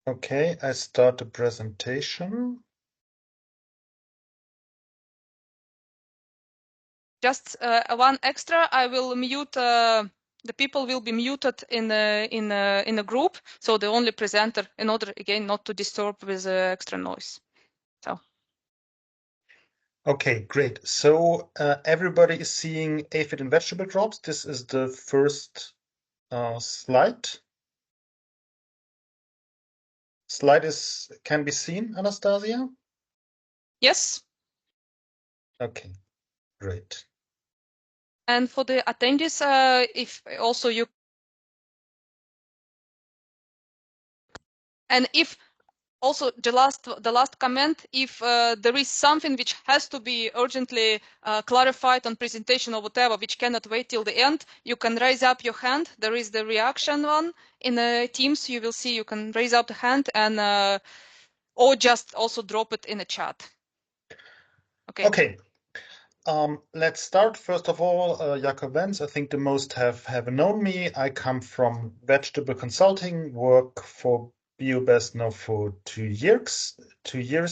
Okay, I start the presentation. Just one extra, I will mute, the people will be muted in a group, so the only presenter, in order, again, not to disturb with extra noise. So. Okay, great. So everybody is seeing aphid and vegetable drops. This is the first slide. Slide can be seen, Anastasia? Yes. Okay, great. And for the attendees, if also you, and if also the last comment, if there is something which has to be urgently clarified on presentation or whatever, which cannot wait till the end, you can raise up your hand. There is the reaction one in the Teams. You will see you can raise up the hand and or just also drop it in the chat. Okay. Okay. Let's start. First of all, Jakob Wenz, I think the most have known me. I come from vegetable consulting, work for Biobest now for 2 years,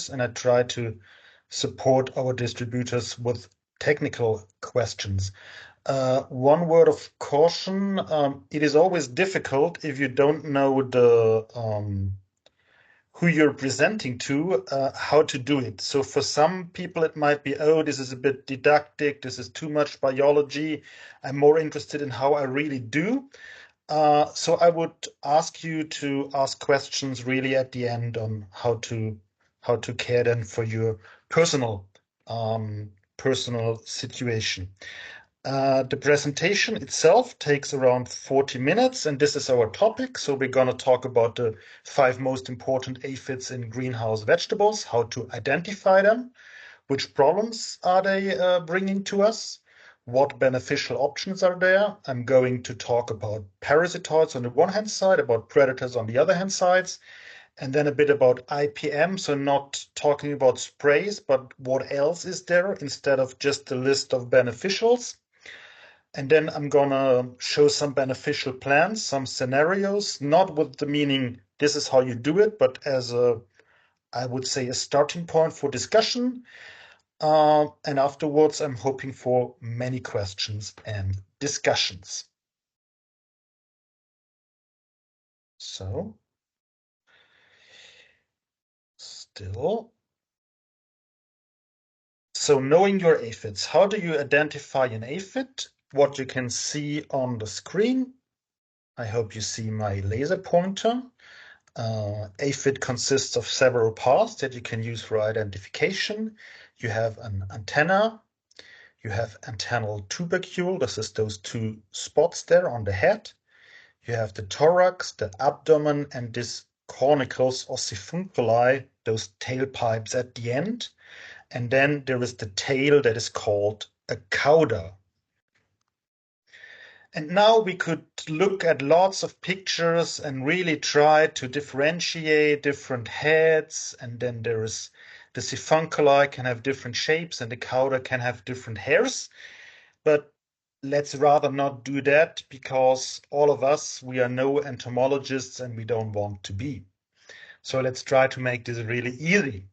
and I try to support our distributors with technical questions. One word of caution, it is always difficult if you don't know the who you're presenting to, how to do it. So for some people, it might be, oh, this is a bit didactic, this is too much biology. I'm more interested in how I really do. So I would ask you to ask questions really at the end on how to care then for your personal personal situation. The presentation itself takes around 40 minutes, and this is our topic. So we're going to talk about the 5 most important aphids in greenhouse vegetables, how to identify them, which problems are they bringing to us, what beneficial options are there. I'm going to talk about parasitoids on the one hand side, about predators on the other hand sides, and then a bit about IPM, so not talking about sprays, but what else is there instead of just the list of beneficials. And then I'm gonna show some beneficial plans, some scenarios, not with the meaning this is how you do it, but as I would say, a starting point for discussion. And afterwards, I'm hoping for many questions and discussions. So, still. So knowing your aphids, how do you identify an aphid? What you can see on the screen. I hope you see my laser pointer. Aphid consists of several parts that you can use for identification. You have an antenna, you have antennal tubercle, this is those 2 spots there on the head. You have the thorax, the abdomen, and these cornicles or siphuncuли, those tailpipes at the end. And then there is the tail that is called a cauda. And now we could look at lots of pictures and really try to differentiate different heads. And then there is the siphuncuли can have different shapes and the cauda can have different hairs. But let's rather not do that because all of us, we are no entomologists and we don't want to be. So let's try to make this really easy.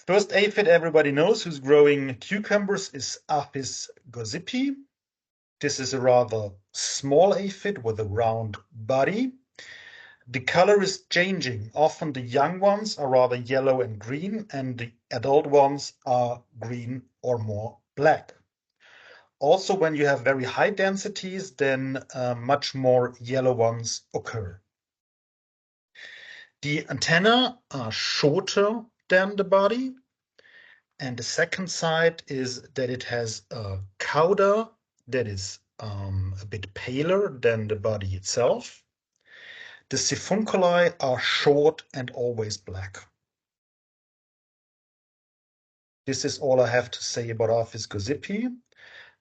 First aphid everybody knows who's growing cucumbers is Apis gossypi. This is a rather small aphid with a round body. The color is changing. Often the young ones are rather yellow and green, and the adult ones are green or more black. Also, when you have very high densities, then much more yellow ones occur. The antennae are shorter than the body. And the second side is that it has a cauda that is a bit paler than the body itself. The siphuncuли are short and always black. This is all I have to say about Apis gossypi.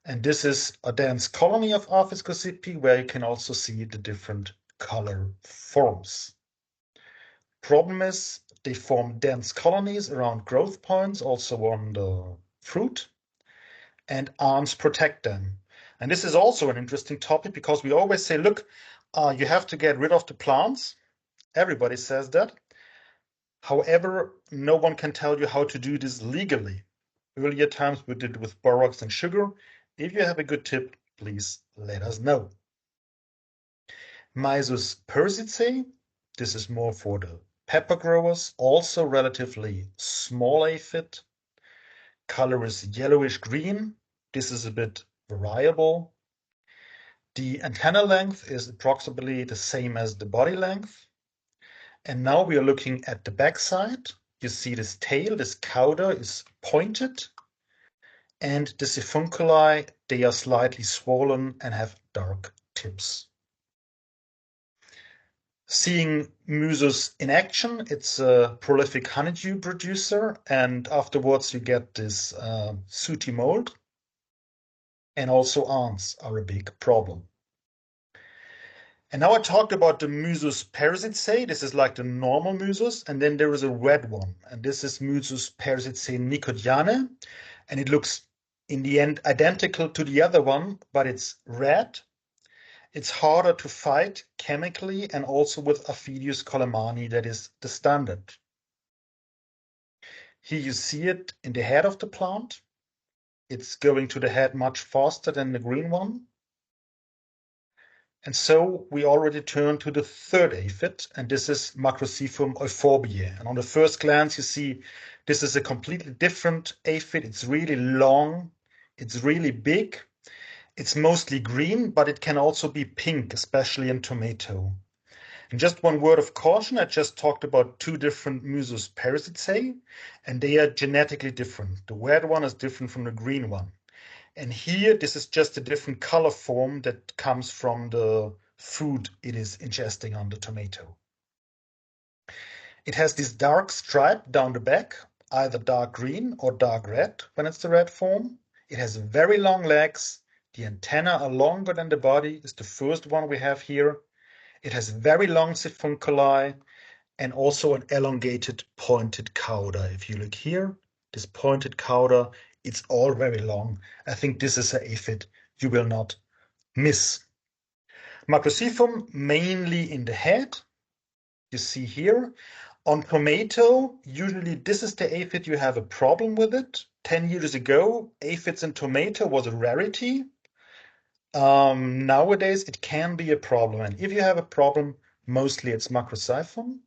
And this is a dense colony of Apis gossypi where you can also see the different color forms. Problem is they form dense colonies around growth points, also on the fruit, and arms protect them. And this is also an interesting topic because we always say, look, you have to get rid of the plants Everybody says that. However, no one can tell you how to do this legally. Earlier times we did it with borax and sugar. If you have a good tip, please let us know. Myzus persicea, this is more for the pepper growers, also relatively small aphid. Color is yellowish green. This is a bit variable. The antenna length is approximately the same as the body length. And now we are looking at the backside. You see this tail, this cauda is pointed, and the sifunculi, they are slightly swollen and have dark tips. Seeing Musus in action, it's a prolific honeydew producer, and afterwards you get this sooty mold, and also ants are a big problem. And now I talked about the Musus persicea. This is like the normal Musus, and then there is a red one, and this is Musus persicea nicotiana, and it looks in the end identical to the other one, but it's red. It's harder to fight chemically and also with Aphidius colemani, that is the standard. Here you see it in the head of the plant. It's going to the head much faster than the green one. And so we already turn to the third aphid, and this is Macrocephalum euphorbiae. And on the first glance, you see this is a completely different aphid. It's really long, it's really big. It's mostly green, but it can also be pink, especially in tomato. And just one word of caution, I just talked about two different Musus persicea, and they are genetically different. The red one is different from the green one. And here, this is just a different color form that comes from the food it is ingesting on the tomato. It has this dark stripe down the back, either dark green or dark red when it's the red form. It has very long legs. The antennae are longer than the body, is the first one we have here. It has very long sifunculi and also an elongated pointed cauda. If you look here, this pointed cauda, it's all very long. I think this is an aphid you will not miss. Macrocephalum mainly in the head. You see here. On tomato, usually this is the aphid you have a problem with it. 10 years ago, aphids in tomato was a rarity. Nowadays, it can be a problem. And if you have a problem, mostly it's Macrocephalum.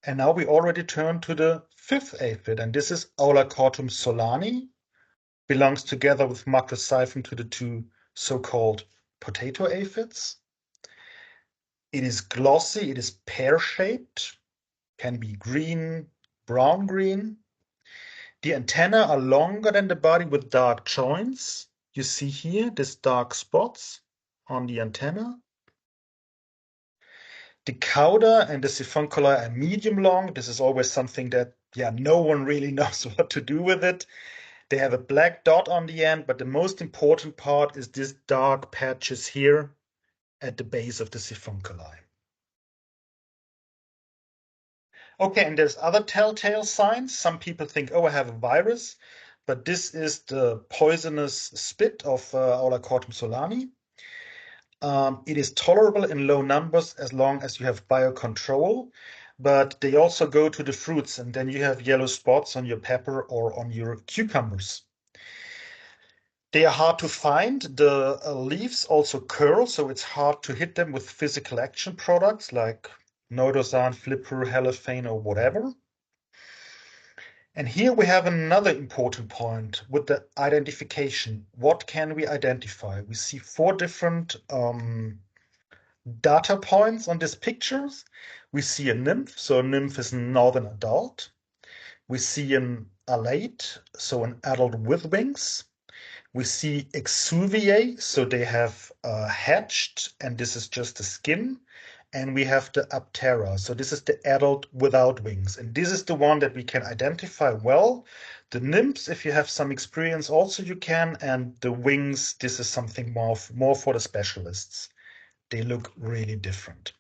And now we already turn to the fifth aphid, and this is Aulacortum solani. Belongs together with Macrocephalum to the two so-called potato aphids. It is glossy, it is pear-shaped, can be green, brown-green. The antennae are longer than the body with dark joints. You see here, these dark spots on the antenna. The cauda and the sifunculi are medium long. This is always something that, no one really knows what to do with it. They have a black dot on the end, but the most important part is this dark patches here at the base of the sifunculi. Okay, and there's other telltale signs. Some people think, oh, I have a virus, but this is the poisonous spit of Aulacortum solani. It is tolerable in low numbers as long as you have biocontrol, but they also go to the fruits, and then you have yellow spots on your pepper or on your cucumbers. They are hard to find. The leaves also curl, so it's hard to hit them with physical action products like Nodosan, Flipper, Halophane, or whatever. And here we have another important point with the identification. What can we identify? We see four different data points on these pictures. We see a nymph, so a nymph is a northern adult. We see an alate, so an adult with wings. We see exuviae, so they have hatched, and this is just the skin. And we have the aptera, so this is the adult without wings. And this is the one that we can identify well. The nymphs, if you have some experience, also you can. And the wings, this is something more for the specialists. They look really different.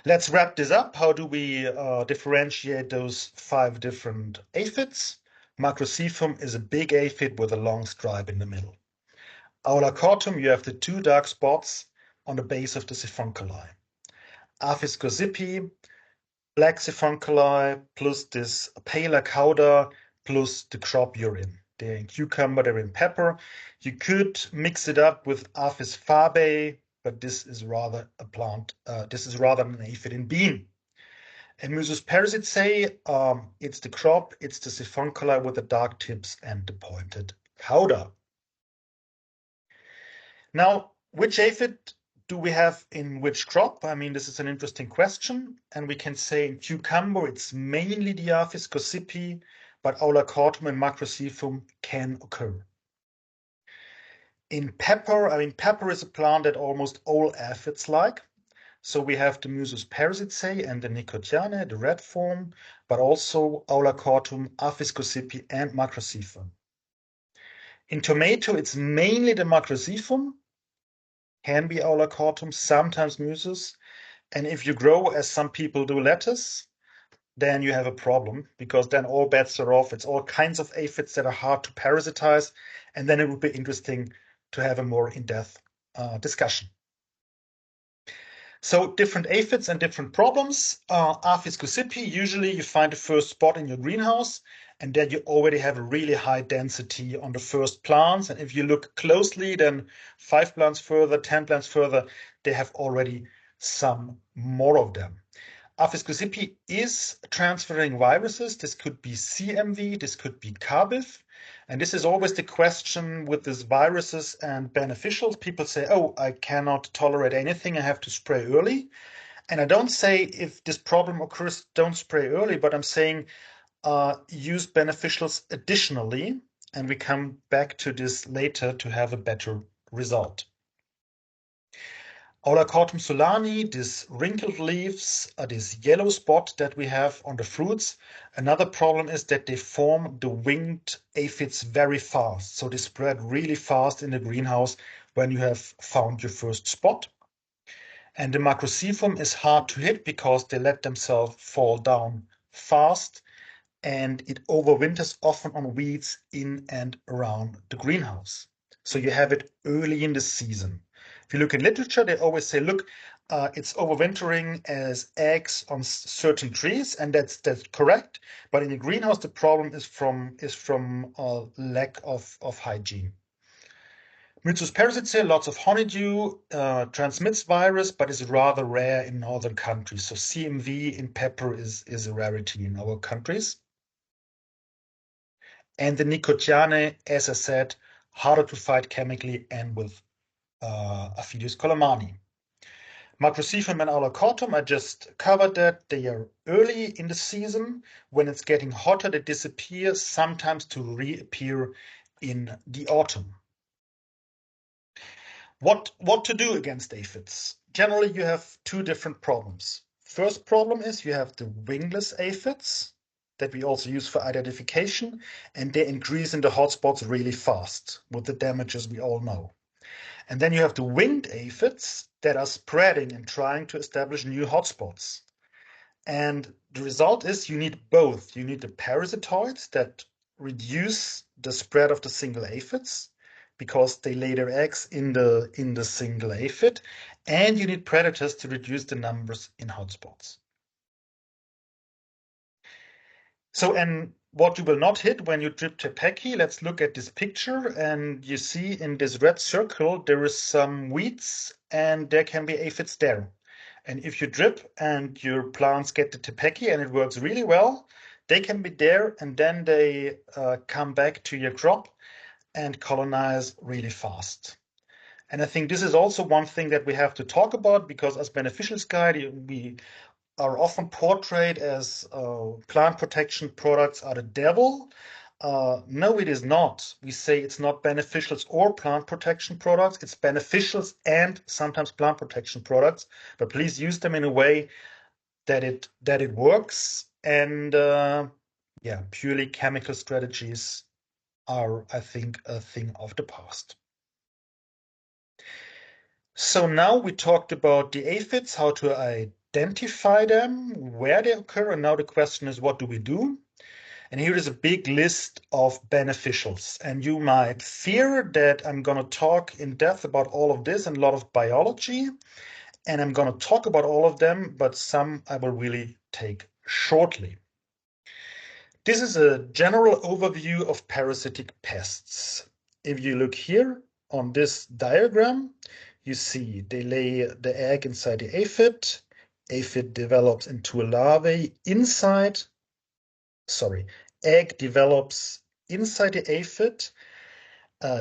Let's wrap this up. How do we differentiate those 5 different aphids? Macrocephalum is a big aphid with a long stripe in the middle. Aulacortum, you have the 2 dark spots. on the base of the sifonculi. Aphis gossypi, black sifonculi, plus this paler cauda, plus the crop urine. They're in cucumber, they're in pepper. You could mix it up with Aphis fabae, but this is rather a plant. This is rather an aphid in bean. And Musus parasitae, it's the crop, it's the sifonculi with the dark tips and the pointed cauda. Now, which aphid do we have in which crop? I mean, this is an interesting question. And we can say in cucumber, it's mainly the Aphis gossypi, but Aulacortum and Macrocephalum can occur. In pepper, I mean, pepper is a plant that almost all aphids like. So we have the Musus parasitae and the Nicotianae, the red form, but also Aulacortum, Aphis gossypi, and Macrocephalum. In tomato, it's mainly the Macrocephalum, can be Aulacortum, sometimes Musus. And if you grow, as some people do, lettuce, then you have a problem because then all bets are off. It's all kinds of aphids that are hard to parasitize. And then it would be interesting to have a more in-depth discussion. So different aphids and different problems. Aphis gossypi, usually you find the first spot in your greenhouse, and then you already have a really high density on the first plants. And if you look closely, then 5 plants further, 10 plants further, they have already some more of them. Aphis gossypi is transferring viruses. This could be CMV, this could be CABIV. And this is always the question with these viruses and beneficials. People say, oh, I cannot tolerate anything, I have to spray early. And I don't say if this problem occurs, don't spray early, but I'm saying use beneficials additionally. And we come back to this later to have a better result. Aulacortum solani, these wrinkled leaves, this yellow spot that we have on the fruits. Another problem is that they form the winged aphids very fast. So they spread really fast in the greenhouse when you have found your first spot. And the Macrocephalum is hard to hit because they let themselves fall down fast and it overwinters often on weeds in and around the greenhouse. So you have it early in the season. If you look in literature, they always say, look, it's overwintering as eggs on certain trees, and that's correct. But in the greenhouse, the problem is from lack of hygiene. Myzus parasitae, lots of honeydew, transmits virus, but is rather rare in northern countries. So CMV in pepper is a rarity in our countries. And the Nicotianae, as I said, harder to fight chemically and with Aphidius colomani. Macrocephalum and Aulacortum, I just covered that. They are early in the season. When it's getting hotter, they disappear, sometimes to reappear in the autumn. What to do against aphids? Generally, you have two different problems. First problem is you have the wingless aphids that we also use for identification, and they increase in the hotspots really fast with the damages we all know. And then you have the winged aphids that are spreading and trying to establish new hotspots. And the result is you need both. You need the parasitoids that reduce the spread of the single aphids because they lay their eggs in the single aphid, and you need predators to reduce the numbers in hotspots. So, and what you will not hit when you drip Tepeki, let's look at this picture, and you see in this red circle there is some weeds and there can be aphids there. And if you drip and your plants get the Tepeki and it works really well, they can be there and then they come back to your crop and colonize really fast. And I think this is also one thing that we have to talk about because as beneficials guide, we are often portrayed as plant protection products are the devil. No, it is not. We say it's not beneficials or plant protection products. It's beneficials and sometimes plant protection products. But please use them in a way that it works. And yeah, purely chemical strategies are, I think, a thing of the past. So now we talked about the aphids, how to identify them, where they occur, and now the question is, what do we do? And here is a big list of beneficials. And you might fear that I'm going to talk in depth about all of this and a lot of biology. And I'm going to talk about all of them, but some I will really take shortly. This is a general overview of parasitic pests. If you look here on this diagram, you see they lay the egg inside the aphid. Aphid develops into a larvae inside, sorry, egg develops inside the aphid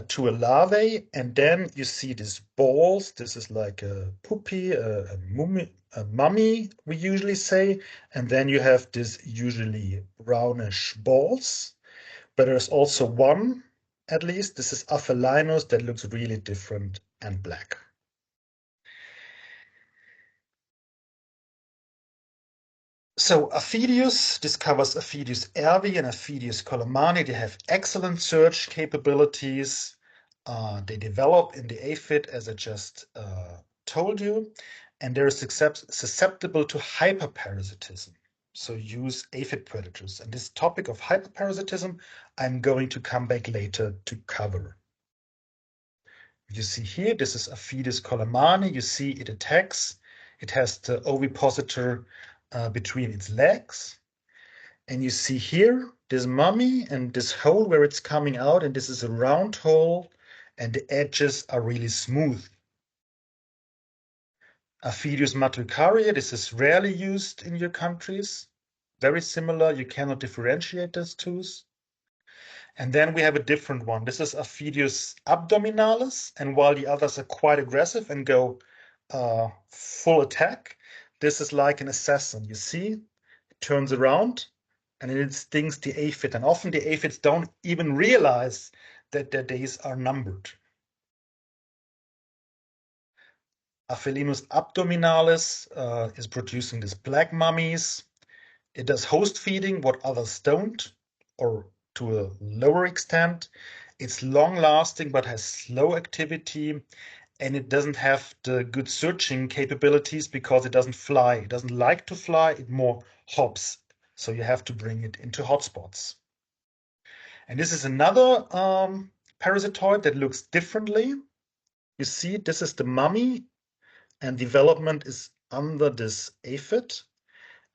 to a larvae, and then you see these balls. This is like a puppy, a mummy, we usually say, and then you have this usually brownish balls. But there's also one, at least, this is Aphelinus, that looks really different and black. So Aphidius discovers Aphidius airvi and Aphidius colomani. They have excellent search capabilities. They develop in the aphid, as I just told you, and they're susceptible to hyperparasitism. So use aphid predators. And this topic of hyperparasitism, I'm going to come back later to cover. You see here, this is Aphidius colomani. You see it attacks. It has the ovipositor between its legs. And you see here, this mummy and this hole where it's coming out, and this is a round hole, and the edges are really smooth. Aphidius matricaria, this is rarely used in your countries. Very similar, you cannot differentiate those two. And then we have a different one. This is Aphidius abdominalis, and while the others are quite aggressive and go full attack, this is like an assassin. You see, it turns around and it stings the aphid. And often the aphids don't even realize that their days are numbered. Aphelinus abdominalis is producing these black mummies. It does host feeding, what others don't, or to a lower extent. It's long lasting but has slow activity, and it doesn't have the good searching capabilities because it doesn't fly. It doesn't like to fly, it more hops. So you have to bring it into hotspots. And this is another parasitoid that looks differently. You see, this is the mummy, and development is under this aphid.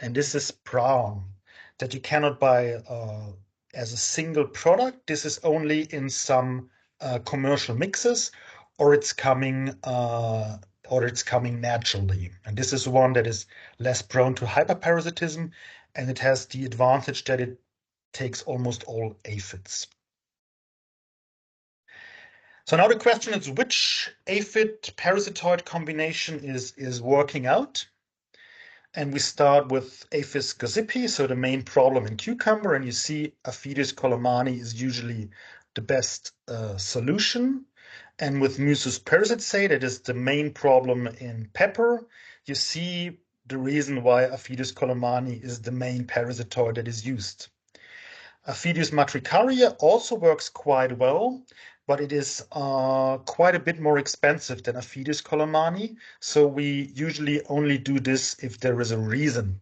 And this is brown that you cannot buy as a single product. This is only in some commercial mixes, or it's coming naturally. And this is one that is less prone to hyperparasitism, and it has the advantage that it takes almost all aphids. So now the question is, which aphid parasitoid combination is working out? And we start with Aphis gazzipi, so the main problem in cucumber, and you see Aphidius colomani is usually the best solution. And with Musus persicet, that is the main problem in pepper, you see the reason why Aphidius colomani is the main parasitoid that is used. Aphidius matricaria also works quite well, but it is quite a bit more expensive than Aphidius colomani. So we usually only do this if there is a reason.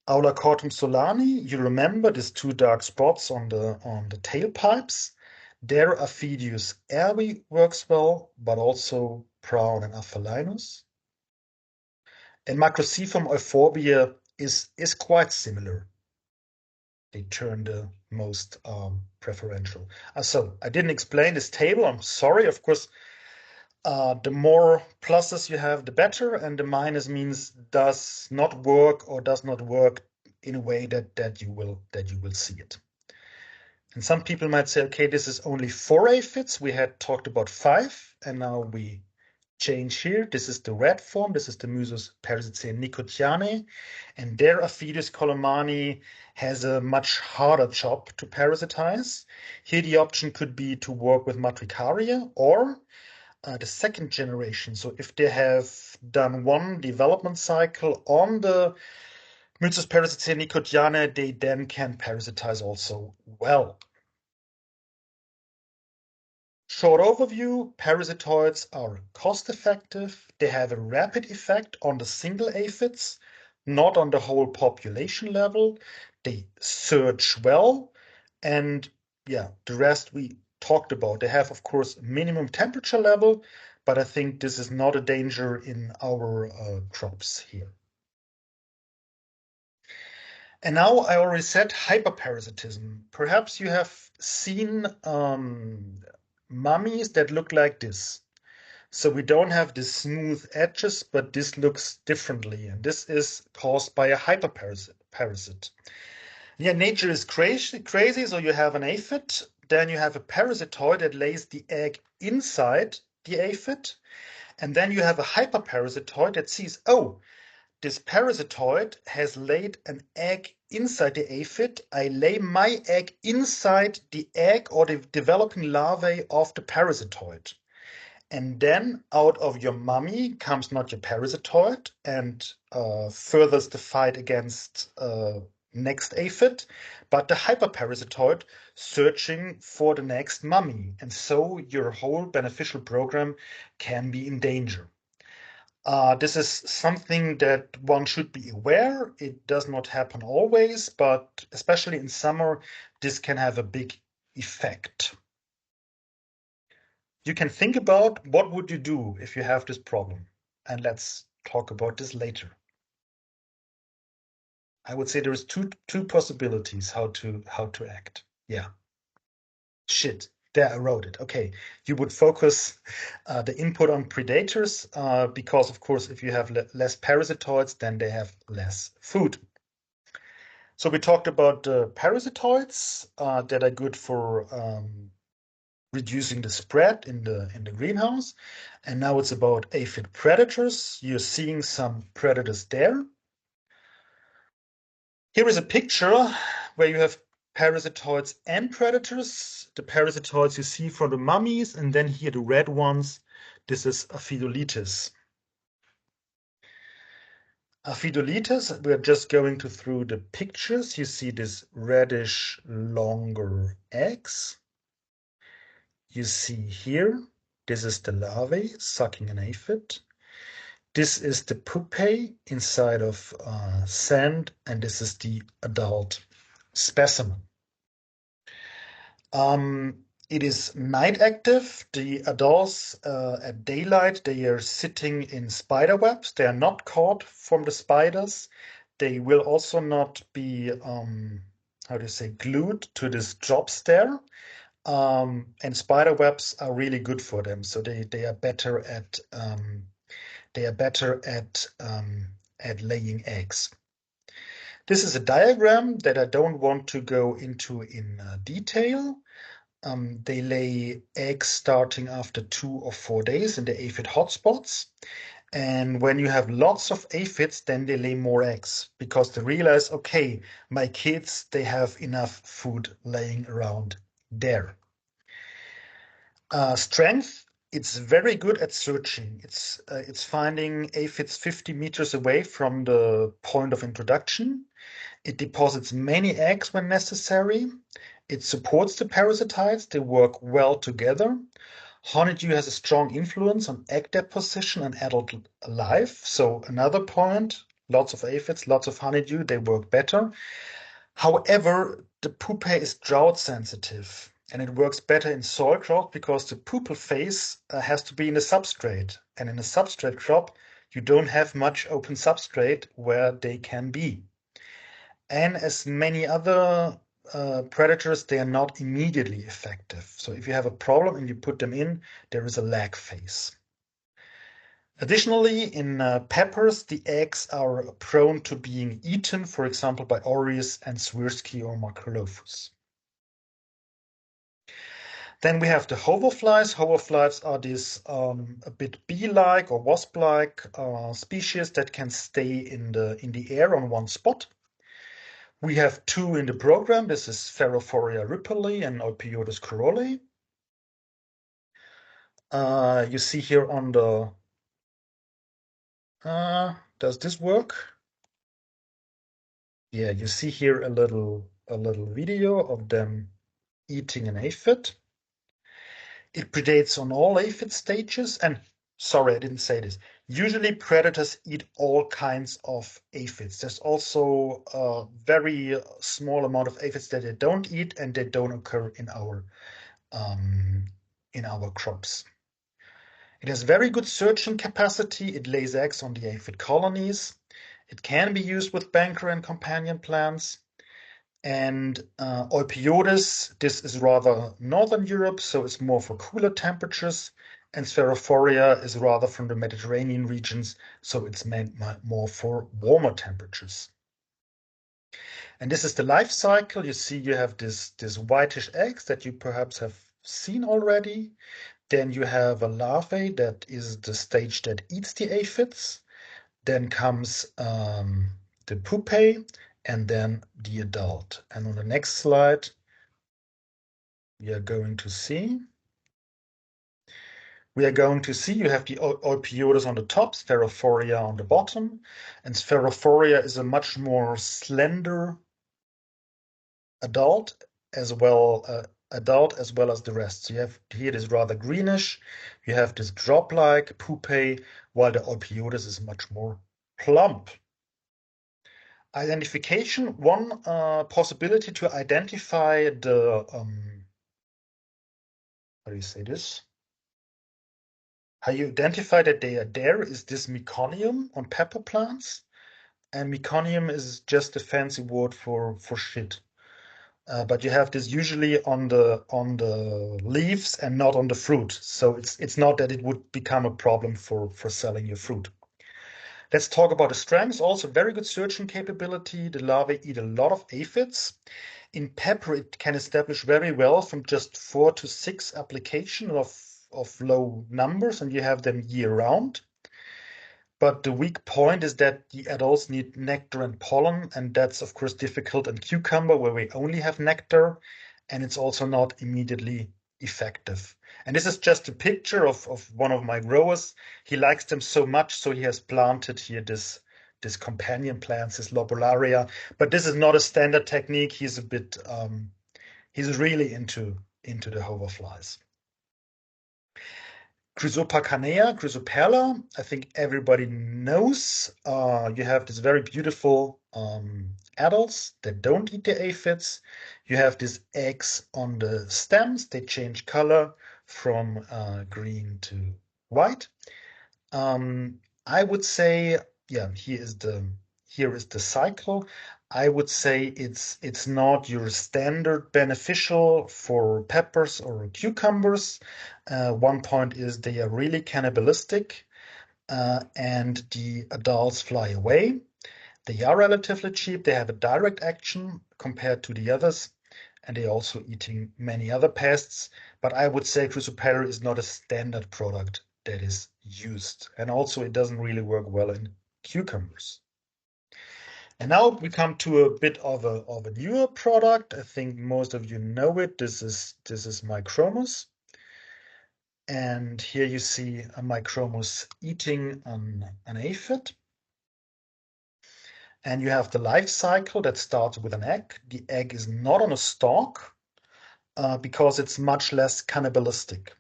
Aulacortum solani, you remember these two dark spots on the tailpipes. There Aphidius airvi works well, but also Brown and Aphelinus. And Macrocephalum euphorbia is quite similar. They turn the most preferential. So I didn't explain this table. I'm sorry. Of course, the more pluses you have, the better, and the minus means does not work or does not work in a way that you will see it. And some people might say, okay, this is only 4 aphids. We had talked about 5, and now we change here. This is the red form. This is the Musus persicet nicotianae, and their Aphidius colomani has a much harder job to parasitize. Here the option could be to work with Matricaria or the second generation. So if they have done one development cycle on the Musus persicet nicotianae, they then can parasitize also well. Short overview, parasitoids are cost effective. They have a rapid effect on the single aphids, not on the whole population level. They search well, and yeah, the rest we talked about. They have, of course, minimum temperature level, but I think this is not a danger in our crops here. And now I already said hyperparasitism. Perhaps you have seen mummies that look like this. So we don't have the smooth edges, but this looks differently. And this is caused by a hyperparasite. Yeah, nature is crazy. So you have an aphid, then you have a parasitoid that lays the egg inside the aphid. And then you have a hyperparasitoid that sees, oh, this parasitoid has laid an egg inside the aphid. I lay my egg inside the egg or the developing larvae of the parasitoid. And then out of your mummy comes not your parasitoid and furthers the fight against next aphid, but the hyperparasitoid searching for the next mummy. And so your whole beneficial program can be in danger. This is something that one should be aware. It does not happen always, but especially in summer, this can have a big effect. You can think about what would you do if you have this problem, and let's talk about this later. I would say there is two possibilities how to act. Yeah. Shit. There, I wrote it. Okay. You would focus the input on predators because, of course, if you have less parasitoids, then they have less food. So we talked about parasitoids that are good for reducing the spread in the greenhouse. And now it's about aphid predators. You're seeing some predators there. Here is a picture where you have parasitoids and predators. The parasitoids you see from the mummies, and then here the red ones. This is Aphidolytes. Aphidolytes, we're just going through the pictures. You see this reddish, longer eggs. You see here, this is the larvae sucking an aphid. This is the pupae inside of sand, and this is the adult specimen. It is night active. The adults at daylight, they are sitting in spider webs. They are not caught from the spiders. They will also not be, how do you say, glued to these jobs there. And spider webs are really good for them. So they are better at laying eggs. This is a diagram that I don't want to go into in detail. They lay eggs starting after 2 or 4 days in the aphid hotspots. And when you have lots of aphids, then they lay more eggs because they realize, okay, my kids, they have enough food laying around there. Strength, it's very good at searching. It's finding aphids 50 meters away from the point of introduction. It deposits many eggs when necessary. It supports the parasitites. They work well together. Honeydew has a strong influence on egg deposition and adult life. So another point, lots of aphids, lots of honeydew, they work better. However, the pupae is drought sensitive and it works better in soil crop because the pupal phase has to be in a substrate. And in a substrate crop, you don't have much open substrate where they can be. And as many other predators, they are not immediately effective. So if you have a problem and you put them in, there is a lag phase. Additionally, in peppers, the eggs are prone to being eaten, for example, by Oryz and Swirsky or Macrolophus. Then we have the hoverflies. Hoverflies are these a bit bee-like or wasp-like species that can stay in the air on one spot. We have two in the program. This is Ferrophoria ripplei and Opioides corollae. You see here on the does this work? Yeah, you see here a little video of them eating an aphid. It predates on all aphid stages, and Sorry, I didn't say this. Usually predators eat all kinds of aphids. There's also a very small amount of aphids that they don't eat and they don't occur um, in our crops. It has very good searching capacity. It lays eggs on the aphid colonies. It can be used with banker and companion plants. And Euphioides, this is rather Northern Europe, so it's more for cooler temperatures. And Sphaerophoria is rather from the Mediterranean regions, so it's meant more for warmer temperatures. And this is the life cycle. You see, you have this whitish eggs that you perhaps have seen already. Then you have a larvae that is the stage that eats the aphids. Then comes the pupae and then the adult. And on the next slide, we are going to see you have the Olpiotis on the top, Sphaerophoria on the bottom, and Sphaerophoria is a much more slender adult as well as the rest. So you have here it is rather greenish. You have this drop-like pupae, while the Olpiotis is much more plump. Identification, one possibility to identify the how do you say this? How you identify that they are there is this meconium on pepper plants, and meconium is just a fancy word for shit. But you have this usually on the leaves and not on the fruit. So it's not that it would become a problem for selling your fruit. Let's talk about the strengths. Also, very good searching capability. The larvae eat a lot of aphids. In pepper, it can establish very well from just 4 to 6 application of low numbers, and you have them year round. But the weak point is that the adults need nectar and pollen, and that's of course difficult in cucumber where we only have nectar, and it's also not immediately effective. And this is just a picture of one of my growers. He likes them so much, so he has planted here this companion plants, this lobularia. But this is not a standard technique. He's a bit he's really into the hoverflies. Chrysoperla, I think everybody knows. You have this very beautiful adults that don't eat the aphids. You have these eggs on the stems. They change color from green to white. I would say, yeah, here is the cycle. I would say it's not your standard beneficial for peppers or cucumbers. One point is they are really cannibalistic, and the adults fly away. They are relatively cheap. They have a direct action compared to the others, and they're also eating many other pests. But I would say Chrysoperia is not a standard product that is used. And also it doesn't really work well in cucumbers. And now we come to a bit of a newer product. I think most of you know it. This is Micromus. And here you see a Micromus eating an aphid. And you have the life cycle that starts with an egg. The egg is not on a stalk because it's much less cannibalistic.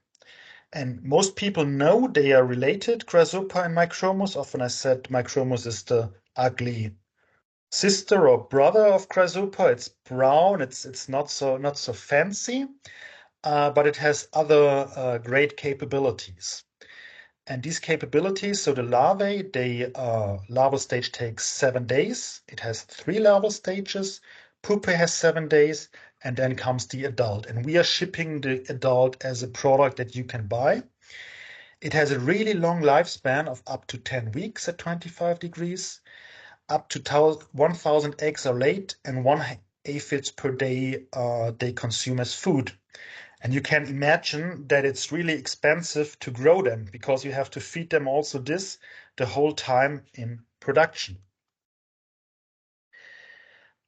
And most people know they are related, Grasshopper and Micromus. Often I said Micromus is the ugly sister or brother of Grasshopper. It's brown. It's not so fancy, but it has other great capabilities. And these capabilities, so the larvae, larval stage takes 7 days. It has 3 larval stages. Pupae has 7 days, and then comes the adult. And we are shipping the adult as a product that you can buy. It has a really long lifespan of up to 10 weeks at 25 degrees. Up to 1,000 eggs are laid, and one aphids per day they consume as food. And you can imagine that it's really expensive to grow them because you have to feed them also this the whole time in production.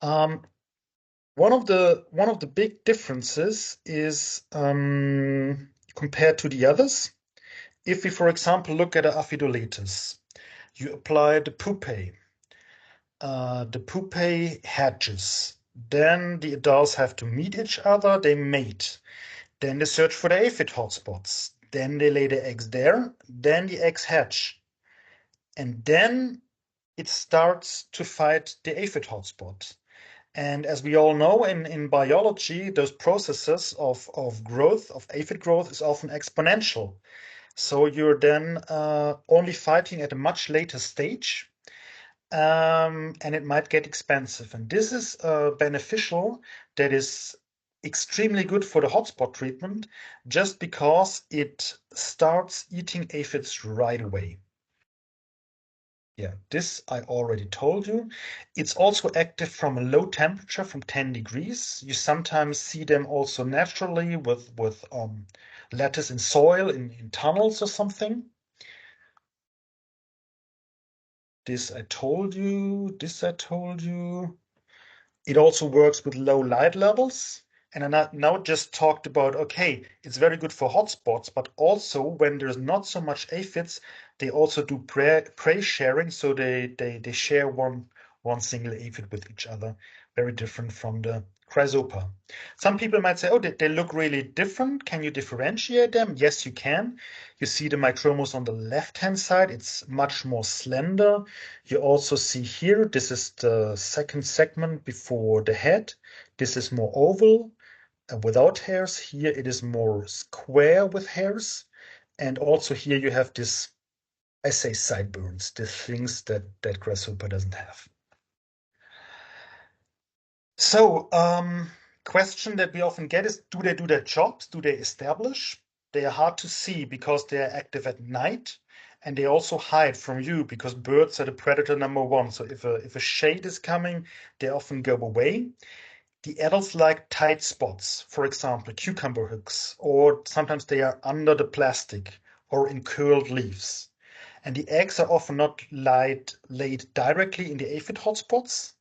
Um, one of the big differences is compared to the others. If we, for example, look at Aphidoletus, you apply the pupae. The pupae hatches. Then the adults have to meet each other. They mate. Then they search for the aphid hotspots. Then they lay the eggs there. Then the eggs hatch. And then it starts to fight the aphid hotspot. And as we all know in biology, those processes of growth, of aphid growth, is often exponential. So you're then only fighting at a much later stage, and it might get expensive. And this is beneficial, that is extremely good for the hotspot treatment, just because it starts eating aphids right away. Yeah, this I already told you. It's also active from a low temperature, from 10 degrees. You sometimes see them also naturally with lettuce in soil in tunnels or something. This I told you. This I told you. It also works with low light levels. And I now just talked about, okay, it's very good for hotspots, but also when there's not so much aphids, they also do prey sharing. So they share one single aphid with each other. Very different from the chrysopa. Some people might say, oh, they look really different. Can you differentiate them? Yes, you can. You see the micromos on the left-hand side. It's much more slender. You also see here, this is the second segment before the head. This is more oval without hairs. Here it is more square with hairs. And also here you have this, I say, sideburns, the things that grasshopper doesn't have. So, question that we often get is, do they do their jobs? Do they establish? They are hard to see because they are active at night, and they also hide from you because birds are the predator number one. So if a shade is coming, they often go away. The adults like tight spots, for example, cucumber hooks, or sometimes they are under the plastic or in curled leaves. And the eggs are often not laid directly in the aphid hotspots,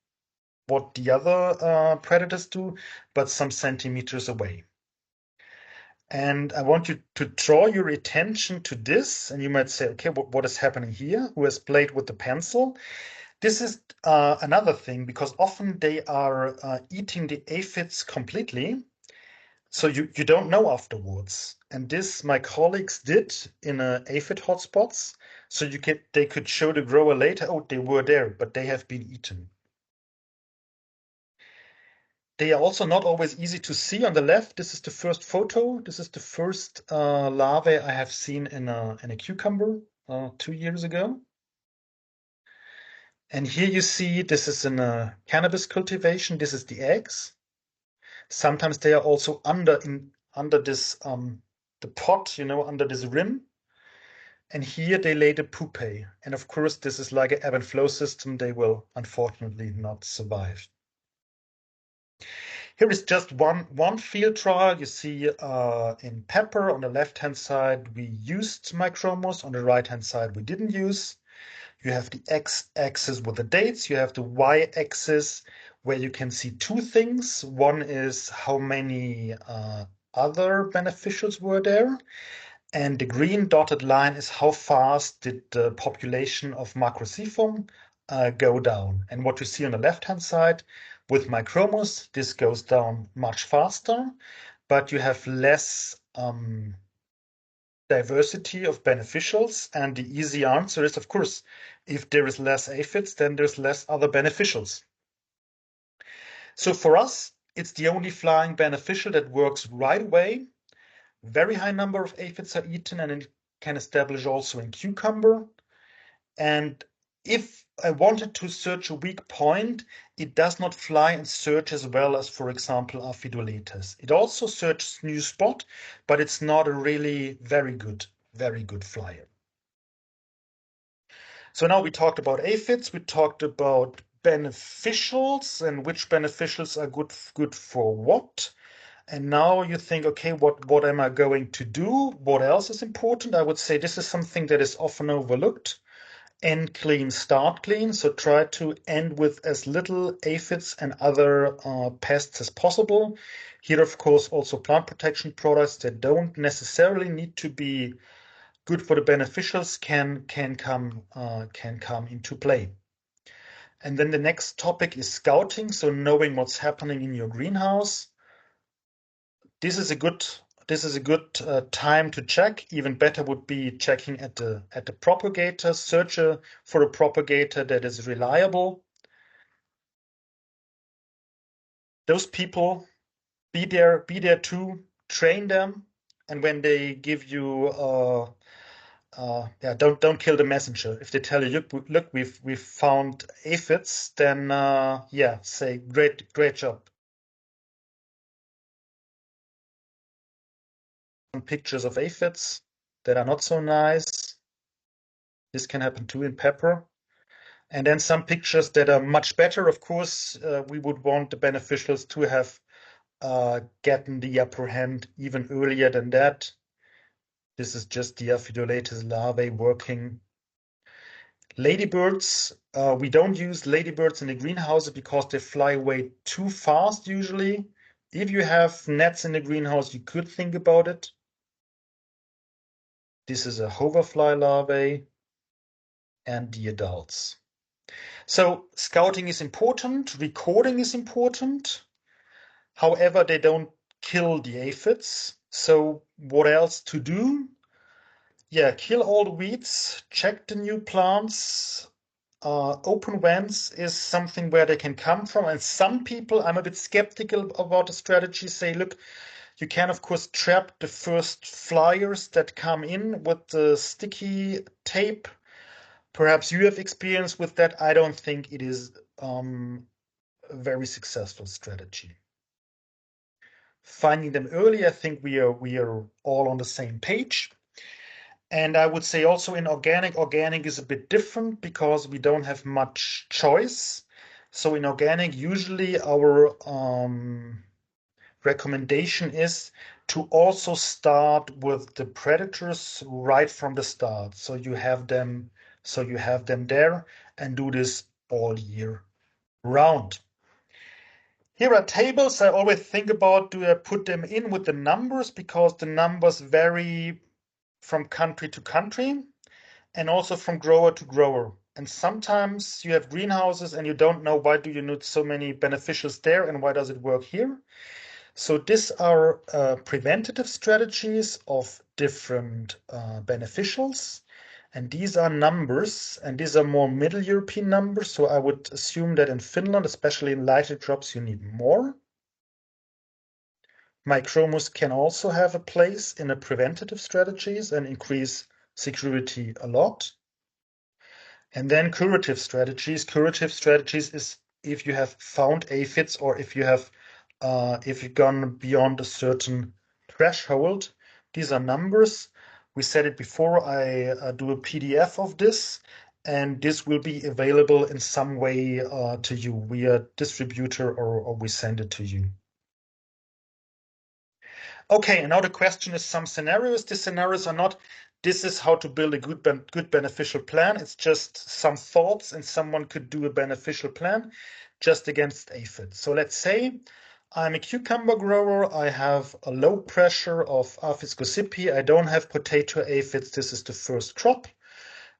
what the other predators do, but some centimeters away. And I want you to draw your attention to this, and you might say, okay, what is happening here? Who has played with the pencil? This is another thing, because often they are eating the aphids completely, so you don't know afterwards. And this my colleagues did in aphid hotspots, so they could show the grower later, oh, they were there, but they have been eaten. They are also not always easy to see. On the left, this is the first photo. This is the first larvae I have seen in a cucumber 2 years ago. And here you see this is in a cannabis cultivation. This is the eggs. Sometimes they are also under this the pot, under this rim. And here they lay the pupae. And of course, this is like an ebb and flow system. They will unfortunately not survive. Here is just one field trial. You see in pepper on the left-hand side, we used micromos. On the right-hand side, we didn't use. You have the x-axis with the dates. You have the y-axis where you can see two things. One is how many other beneficials were there. And the green dotted line is how fast did the population of Macrocefum go down. And what you see on the left-hand side with Micromus, this goes down much faster, but you have less diversity of beneficials. And the easy answer is, of course, if there is less aphids, then there's less other beneficials. So for us, it's the only flying beneficial that works right away. Very high number of aphids are eaten, and it can establish also in cucumber. And if I wanted to search a weak point, it does not fly and search as well as, for example, Aphidoletes. It also searches new spot, but it's not a really very good flyer. So now we talked about aphids, we talked about beneficials and which beneficials are good for what. And now you think, okay, what am I going to do? What else is important? I would say this is something that is often overlooked. End clean, start clean. So try to end with as little aphids and other pests as possible. Here, of course, also plant protection products that don't necessarily need to be good for the beneficials can come into play. And then the next topic is scouting, so knowing what's happening in your greenhouse. This is a good this is a good time to check. Even better would be checking at the propagator. Search for a propagator that is reliable. Those people, be there too. Train them, and when they give you yeah, don't kill the messenger. If they tell you, look, we've found aphids, then yeah, say great job. Some pictures of aphids that are not so nice. This can happen too in pepper. And then some pictures that are much better. Of course, we would want the beneficials to have gotten the upper hand even earlier than that. This is just the Aphidoletes larvae working. Ladybirds, we don't use ladybirds in the greenhouse because they fly away too fast usually. If you have nets in the greenhouse, you could think about it. This is a hoverfly larvae and the adults. So scouting is important, recording is important. However, they don't kill the aphids. So what else to do? Yeah, kill all the weeds, check the new plants. Open vents is something where they can come from. And some people, I'm a bit skeptical about the strategy, say, look, you can, of course, trap the first flyers that come in with the sticky tape. Perhaps you have experience with that. I don't think it is a very successful strategy. Finding them early, I think we are all on the same page. And I would say also in organic is a bit different because we don't have much choice. So in organic, usually our recommendation is to also start with the predators right from the start. So you have them there and do this all year round. Here are tables. I always think about, do I put them in with the numbers because the numbers vary from country to country and also from grower to grower. And sometimes you have greenhouses and you don't know why do you need so many beneficials there and why does it work here. So these are preventative strategies of different beneficials. And these are numbers, and these are more Middle European numbers. So I would assume that in Finland, especially in lighter crops, you need more. Micromus can also have a place in the preventative strategies and increase security a lot. And then curative strategies. Curative strategies is if you have found aphids or if you've gone beyond a certain threshold. These are numbers. We said it before. I do a PDF of this, and this will be available in some way to you via distributor or we send it to you. Okay, and now the question is some scenarios. The scenarios are not, this is how to build a good beneficial plan. It's just some thoughts and someone could do a beneficial plan just against aphids. So let's say I'm a cucumber grower. I have a low pressure of Aphids gossypii. I don't have potato aphids. This is the first crop.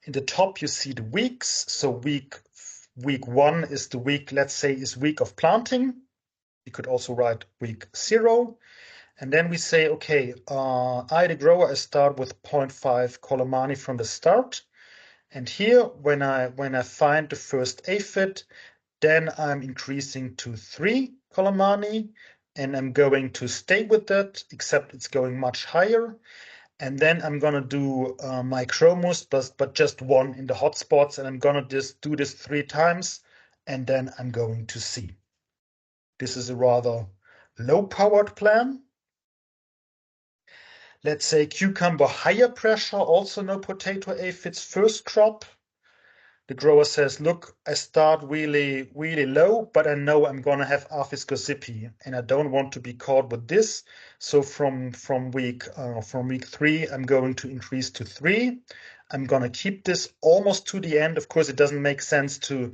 In the top, you see the weeks. So week 1 is the week, let's say, is week of planting. You could also write week 0. And then we say, okay, I, the grower, I start with 0.5 Colomani from the start. And here, when I find the first aphid, then I'm increasing to 3 Colomani, and I'm going to stay with that, except it's going much higher. And then I'm gonna do Micromus, but just one in the hotspots, and I'm gonna just do this 3 times, and then I'm going to see. This is a rather low-powered plan. Let's say cucumber higher pressure, also no potato aphids, first crop. The grower says, look, I start really, really low, but I know I'm going to have Aphids gossypii, and I don't want to be caught with this. So from week 3, I'm going to increase to 3. I'm going to keep this almost to the end. Of course, it doesn't make sense to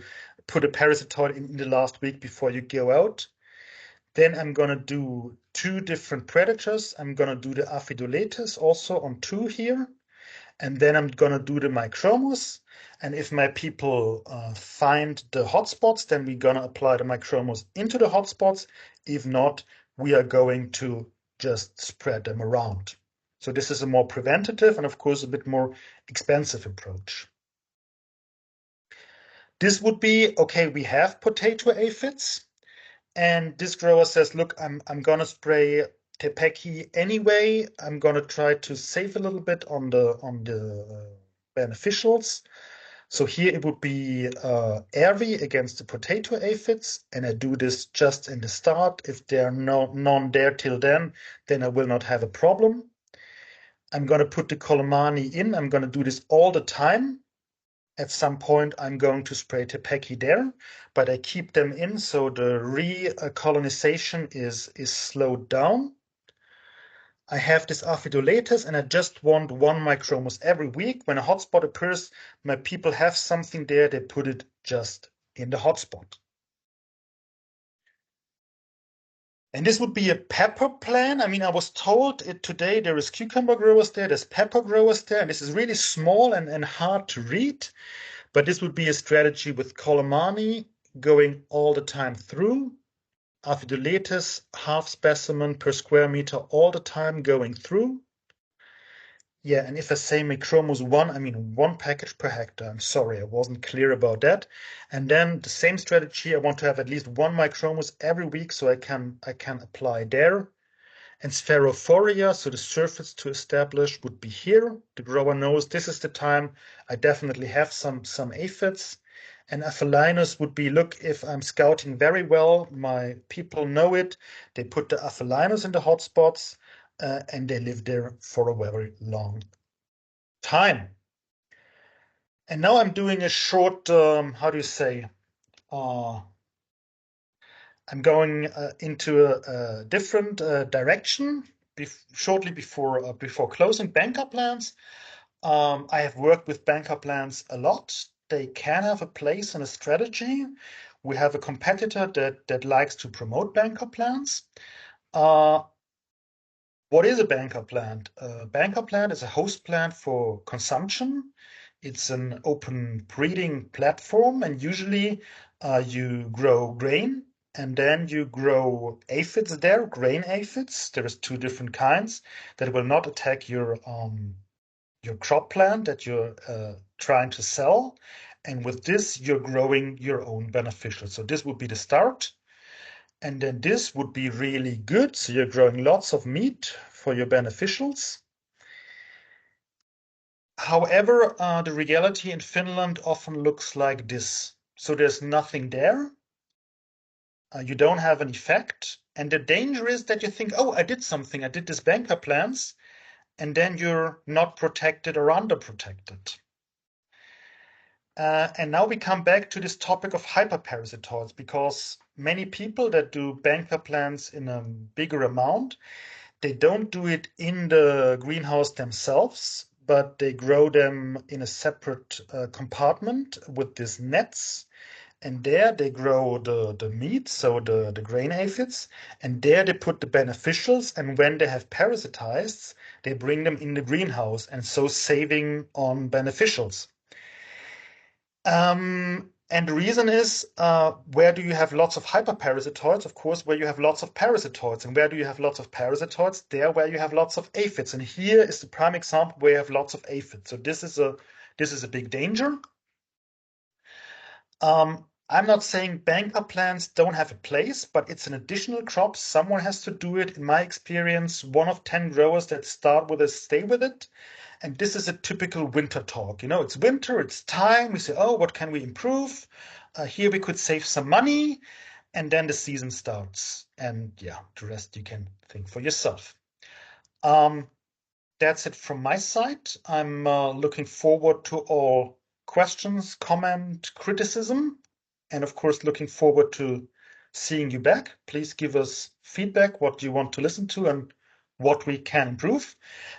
put a parasitoid in the last week before you go out. Then I'm going to do 2 different predators. I'm going to do the Aphidoletes also on 2 here. And then I'm going to do the Micromus. And if my people find the hotspots, then we're going to apply the Micromus into the hotspots. If not, we are going to just spread them around. So this is a more preventative and of course a bit more expensive approach. This would be, okay, we have potato aphids, and this grower says, look, I'm gonna spray Tepeki anyway. I'm gonna try to save a little bit on the beneficials. So here it would be AirV against the potato aphids, and I do this just in the start. If there are none there till then I will not have a problem. I'm gonna put the Colomani in. I'm gonna do this all the time. At some point, I'm going to spray Tepeki there, but I keep them in so the recolonization is slowed down. I have this aphidolaters and I just want one micromus every week. When a hotspot occurs, my people have something there, they put it just in the hotspot. And this would be a pepper plan. I mean, I was told today there is cucumber growers there, there's pepper growers there, and this is really small and hard to read. But this would be a strategy with Colomani going all the time through. Aphidolaters, half specimen per square meter all the time going through. Yeah, and if I say Micromus 1, I mean 1 package per hectare. I'm sorry, I wasn't clear about that. And then the same strategy, I want to have at least 1 Micromus every week so I can apply there. And Sphaerophoria, so the surface to establish would be here. The grower knows this is the time I definitely have some aphids. And Aphelinus would be, look, if I'm scouting very well, my people know it. They put the Aphelinus in the hotspots and they live there for a very long time. And now I'm doing a short, how do you say, I'm going into a different direction shortly before closing banker plans. I have worked with banker plans a lot. They can have a place in a strategy. We have a competitor that likes to promote banker plans. Uh, what is a banker plant? A banker plant is a host plant for consumption. It's an open breeding platform, and usually you grow grain and then you grow aphids there, grain aphids. There is two different kinds that will not attack your crop plant that you're trying to sell. And with this, you're growing your own beneficial. So this would be the start. And then this would be really good. So you're growing lots of meat for your beneficials. However, the reality in Finland often looks like this. So there's nothing there. You don't have an effect. And the danger is that you think, oh, I did something. I did this banker plans. And then you're not protected or underprotected. And now we come back to this topic of hyperparasitoids, because many people that do banker plants in a bigger amount, they don't do it in the greenhouse themselves, but they grow them in a separate compartment with these nets. And there they grow the meat, so the grain aphids, and there they put the beneficials. And when they have parasitized, they bring them in the greenhouse, and so saving on beneficials. And the reason is, where do you have lots of hyperparasitoids? Of course, where you have lots of parasitoids. And where do you have lots of parasitoids? There where you have lots of aphids. And here is the prime example where you have lots of aphids. So this is a big danger. I'm not saying banker plants don't have a place, but it's an additional crop. Someone has to do it. In my experience, 1 of 10 growers that start with it stay with it. And this is a typical winter talk. You know, it's winter, it's time. We say, oh, what can we improve? Here we could save some money. And then the season starts. And yeah, the rest you can think for yourself. Um, that's it from my side. I'm looking forward to all questions, comment, criticism, and of course, looking forward to seeing you back. Please give us feedback, what you want to listen to and what we can improve.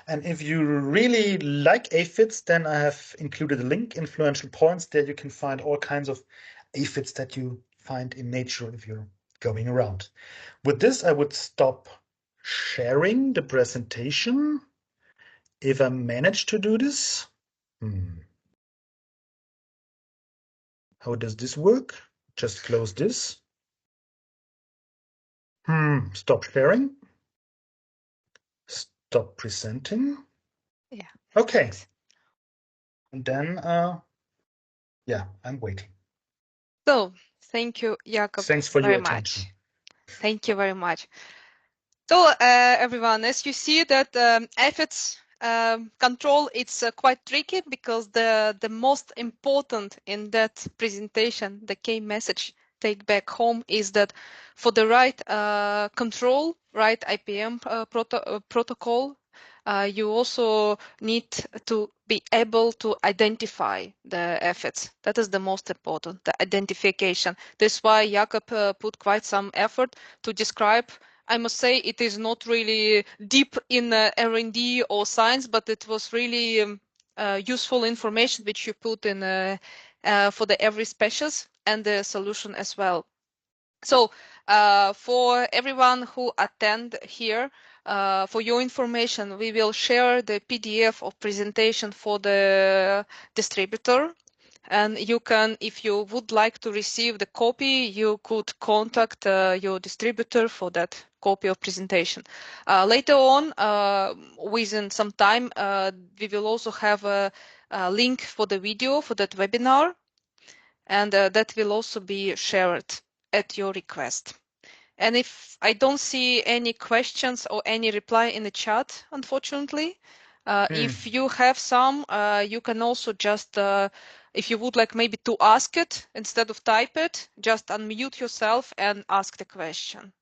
And if you really like aphids, then I have included a link, Influential Points. There you can find all kinds of aphids that you find in nature if you're going around. With this, I would stop sharing the presentation. If I manage to do this, how does this work? Just close this. Stop sharing. stop presenting. Yeah. Okay. Thanks. And then, yeah, I'm waiting. So, thank you, Jakob, Thanks for very your attention. much. Thank you very much. So, everyone, as you see that aphids control, it's quite tricky because the most important in that presentation, the key message take back home is that for the right control, right IPM protocol, you also need to be able to identify the aphids. That is the most important, the identification. That's why Jakob put quite some effort to describe. I must say it is not really deep in R&D or science, but it was really useful information which you put in for the every species and the solution as well. So for everyone who attend here, for your information, we will share the PDF of presentation for the distributor. And you can, if you would like to receive the copy, you could contact your distributor for that copy of presentation. Later on, within some time, we will also have a link for the video for that webinar, and that will also be shared at your request. And if I don't see any questions or any reply in the chat, unfortunately, if you have some, you can also just, if you would like maybe to ask it instead of type it, just unmute yourself and ask the question.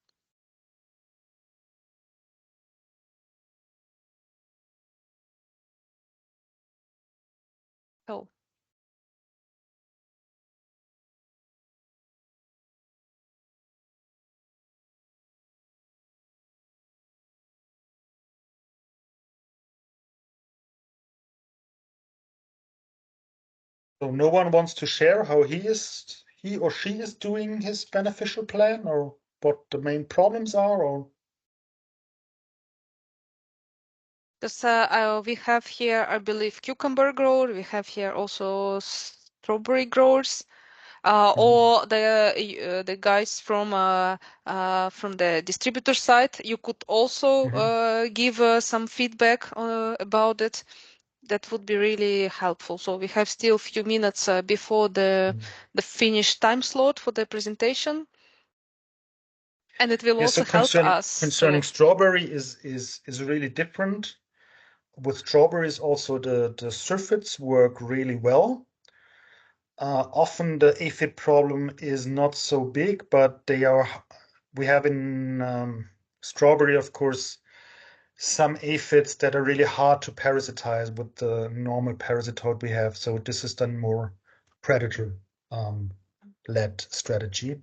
So. So no one wants to share how he or she is doing his beneficial plan, or what the main problems are, or? We have here, I believe, cucumber grower. We have here also strawberry growers. Or the guys from the distributor side. You could also give some feedback about it. That would be really helpful. So we have still a few minutes before the finished time slot for the presentation, and it will also help us. Concerning strawberry is really different. With strawberries, also the surfaces work really well. Often the aphid problem is not so big, but we have in strawberry, of course, some aphids that are really hard to parasitize with the normal parasitoid we have. So this is then more predator led strategy.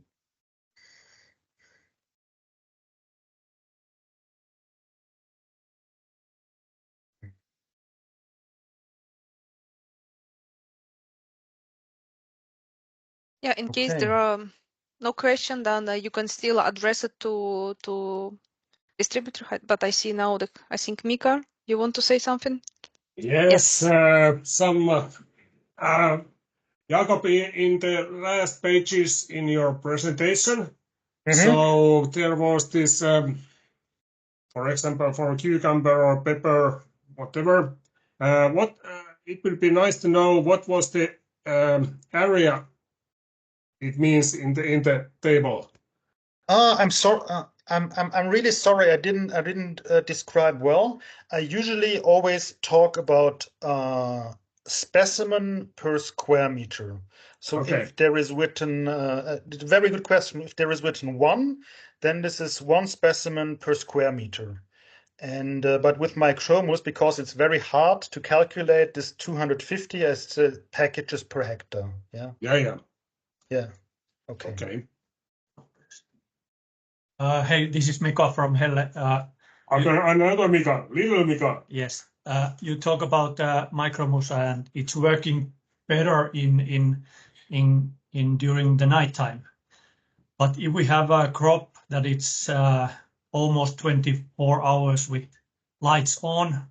Yeah, in case there are no question, then you can still address it to distributor head. But I see now that I think Mika, you want to say something? Yes, Jakob, in the last pages in your presentation, so there was this, for example, for cucumber or pepper, whatever. It would be nice to know what was the area it means in the table. I'm sorry. I'm really sorry. I didn't describe well. I usually always talk about specimen per square meter. So if there is written, very good question. If there is written 1, then this is 1 specimen per square meter. And but with Micromus, because it's very hard to calculate this 250 as packages per hectare. Yeah. Yeah. Okay. Hey, this is Mika from Helle. Another Mika, little Mika. Yes. You talk about Micromus and it's working better in during the nighttime. But if we have a crop that it's almost 24 hours with lights on,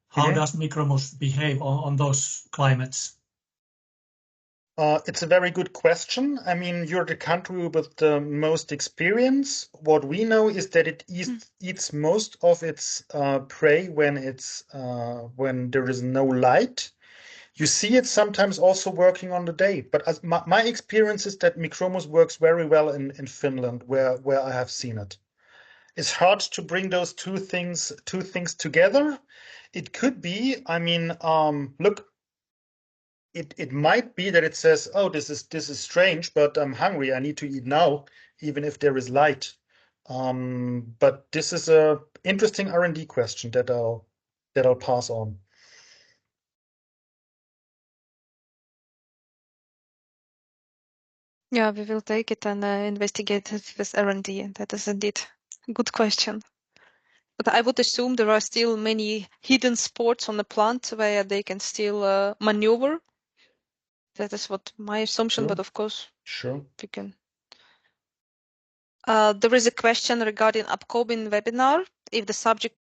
how does Micromus behave on those climates? It's a very good question. I mean, you're the country with the most experience. What we know is that it eats most of its prey when there is no light. You see it sometimes also working on the day, but as my experience is that Micromus works very well in Finland, where I have seen it. It's hard to bring those two things together. It could be, I mean, look, it might be that it says, oh, this is strange, but I'm hungry. I need to eat now, even if there is light. But this is a interesting R&D question that I'll pass on. Yeah, we will take it and investigate it with R&D, and that is indeed a good question. But I would assume there are still many hidden spots on the plant where they can still maneuver. That is what my assumption, Sure. but of course, Sure. we can. There is a question regarding upcoming webinar. If the subject